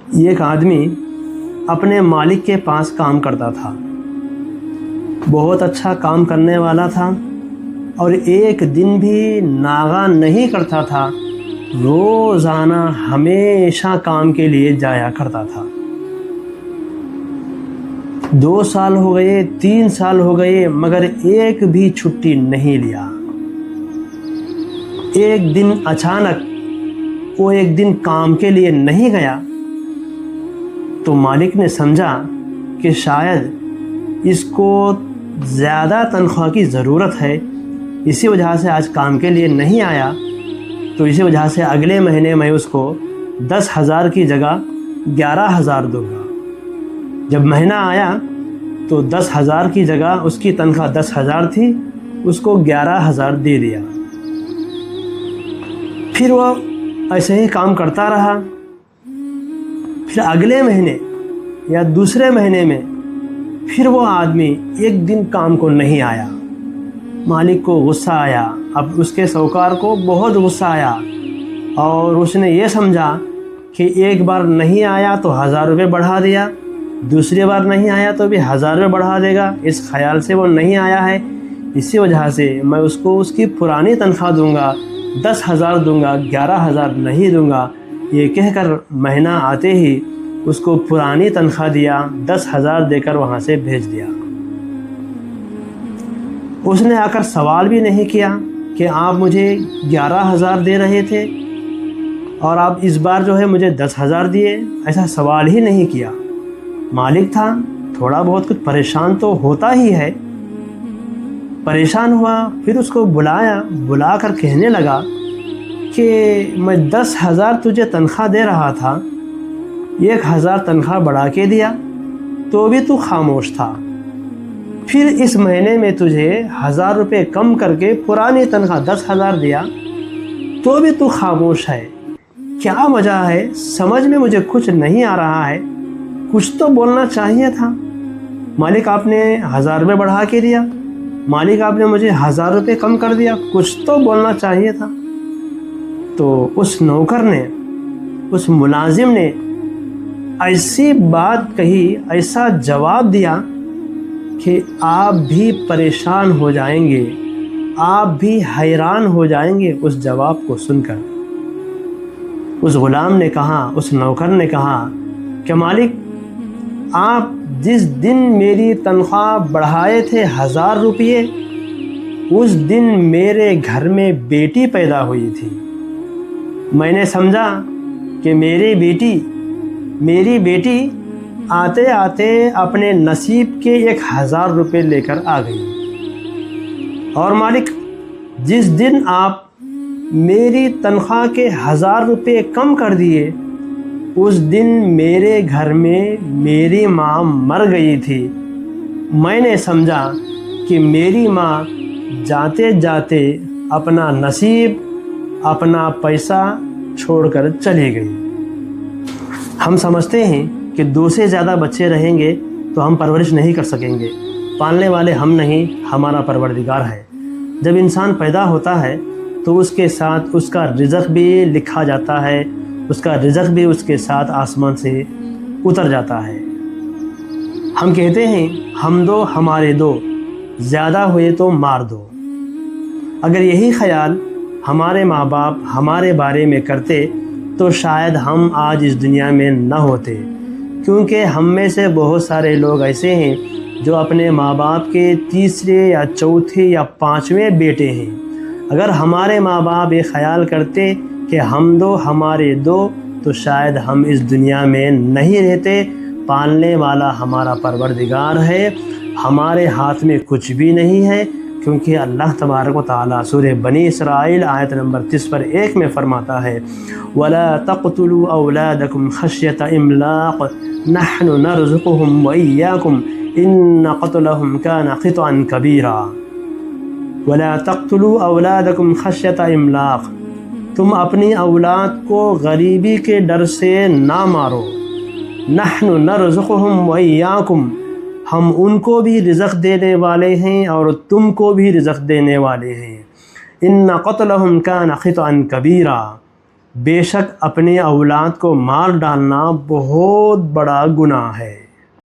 ایک آدمی اپنے مالک کے پاس کام کرتا تھا، بہت اچھا کام کرنے والا تھا اور ایک دن بھی ناغہ نہیں کرتا تھا، روزانہ ہمیشہ کام کے لیے جایا کرتا تھا۔ 2 سال ہو گئے، 3 سال ہو گئے، مگر ایک بھی چھٹی نہیں لیا۔ ایک دن اچانک وہ ایک دن کام کے لیے نہیں گیا تو مالک نے سمجھا کہ شاید اس کو زیادہ تنخواہ کی ضرورت ہے، اسی وجہ سے آج کام کے لیے نہیں آیا، تو اسی وجہ سے اگلے مہینے میں اس کو 10,000 کی جگہ 11,000 دوں گا۔ جب مہینہ آیا تو 10,000 کی جگہ اس کی تنخواہ 10,000 تھی، اس کو 11,000 دے دیا۔ پھر وہ ایسے ہی کام کرتا رہا۔ پھر اگلے مہینے یا دوسرے مہینے میں پھر وہ آدمی ایک دن کام کو نہیں آیا۔ مالک کو غصہ آیا، اب اس کے سوکار کو بہت غصہ آیا اور اس نے یہ سمجھا کہ ایک بار نہیں آیا تو 1,000 روپے بڑھا دیا، دوسری بار نہیں آیا تو بھی 1,000 روپے بڑھا دے گا، اس خیال سے وہ نہیں آیا ہے، اسی وجہ سے میں اس کو اس کی پرانی تنخواہ دوں گا، 10,000 دوں گا، 11,000 نہیں دوں گا۔ یہ کہہ کر مہینہ آتے ہی اس کو پرانی تنخواہ دیا، 10,000 دے کر وہاں سے بھیج دیا۔ اس نے آ کر سوال بھی نہیں کیا کہ آپ مجھے 11,000 دے رہے تھے اور آپ اس بار جو ہے مجھے 10,000 دیے، ایسا سوال ہی نہیں کیا۔ مالک تھا، تھوڑا بہت کچھ پریشان تو ہوتا ہی ہے، پریشان ہوا، پھر اس کو بلا کر کہنے لگا کہ میں 10,000 تجھے تنخواہ دے رہا تھا، 1,000 تنخواہ بڑھا کے دیا تو بھی تو خاموش تھا، پھر اس مہینے میں تجھے 1,000 روپے کم کر کے پرانی تنخواہ 10,000 دیا تو بھی تو خاموش ہے، کیا وجہ ہے؟ سمجھ میں مجھے کچھ نہیں آ رہا ہے، کچھ تو بولنا چاہیے تھا۔ مالک آپ نے 1,000 روپے بڑھا کے دیا، مالک آپ نے مجھے 1,000 روپے کم کر دیا، کچھ تو بولنا چاہیے تھا۔ تو اس نوکر نے، اس ملازم نے ایسی بات کہی، ایسا جواب دیا کہ آپ بھی پریشان ہو جائیں گے، آپ بھی حیران ہو جائیں گے اس جواب کو سن کر۔ اس غلام نے کہا، اس نوکر نے کہا کہ مالک آپ جس دن میری تنخواہ بڑھائے تھے 1,000 روپے، اس دن میرے گھر میں بیٹی پیدا ہوئی تھی، میں نے سمجھا کہ میری بیٹی آتے آتے اپنے نصیب کے 1,000 روپے لے کر آ گئی، اور مالک جس دن آپ میری تنخواہ کے 1,000 روپے کم کر دیے، اس دن میرے گھر میں میری ماں مر گئی تھی، میں نے سمجھا کہ میری ماں جاتے جاتے اپنا نصیب، اپنا پیسہ چھوڑ کر چلی گئی۔ ہم سمجھتے ہیں کہ 2 سے زیادہ بچے رہیں گے تو ہم پرورش نہیں کر سکیں گے، پالنے والے ہم نہیں، ہمارا پروردگار ہے۔ جب انسان پیدا ہوتا ہے تو اس کے ساتھ اس کا رزق بھی لکھا جاتا ہے، اس کا رزق بھی اس کے ساتھ آسمان سے اتر جاتا ہے۔ ہم کہتے ہیں ہم دو ہمارے دو، زیادہ ہوئے تو مار دو۔ اگر یہی خیال ہمارے ماں باپ ہمارے بارے میں کرتے تو شاید ہم آج اس دنیا میں نہ ہوتے، کیونکہ ہم میں سے بہت سارے لوگ ایسے ہیں جو اپنے ماں باپ کے تیسرے یا چوتھے یا 5ویں بیٹے ہیں۔ اگر ہمارے ماں باپ یہ خیال کرتے کہ ہم دو ہمارے دو تو شاید ہم اس دنیا میں نہیں رہتے۔ پالنے والا ہمارا پروردگار ہے، ہمارے ہاتھ میں کچھ بھی نہیں ہے، کیونکہ اللہ تبارک و تعالیٰ سورہ بنی اسرائیل آیت نمبر 30 پر 1 میں فرماتا ہے وَلَا تَقْتُلُوا أَوْلَادَكُمْ خَشْيَةَ إِمْلَاقٍ نَحْنُ نَرْزُقُهُمْ وَإِيَّاكُمْ إِنَّ قَتْلَهُمْ كَانَ خِطْئًا كَبِيرًا۔ وَلَا تَقْتُلُوا أَوْلَادَكُمْ خَشْيَةَ إِمْلَاقٍ، تم اپنی اولاد کو غریبی کے ڈر سے نہ مارو۔ نحن نرزقهم وإياكم، ہم ان کو بھی رزق دینے والے ہیں اور تم کو بھی رزق دینے والے ہیں۔ ان قتلهم كان خطئا كبيرا، بے شک اپنے اولاد کو مار ڈالنا بہت بڑا گناہ ہے۔